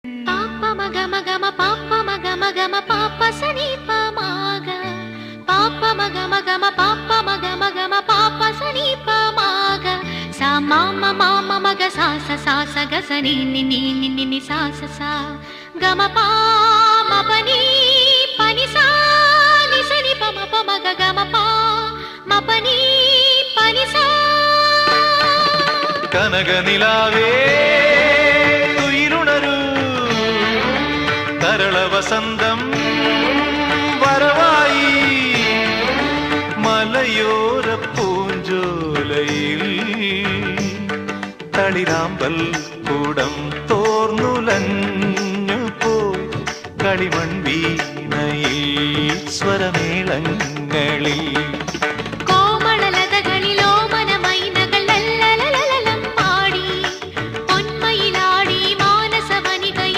Papa maga maga ma papa maga maga ma papa sani pa maga papa maga maga ma papa maga maga ma papa sani pa maga sa mama mama maga sa sa sa sa ga sa ni ni ni ni ni ni sa sa sa ga ma pa ma pa ni sa ni sa ni pa ma ga ga ma pa ni sa കനക നിലാവേ തുയിലുണരൂ തരള വസന്തം വരവായി മലയോര പൂഞ്ചോലയിൽ തളിരാമ്പൽ കൂടം തോർന്നുലഞ്ഞു പോയി കളിമൺ വീണയിൽ സ്വരമേളങ്ങളിൽ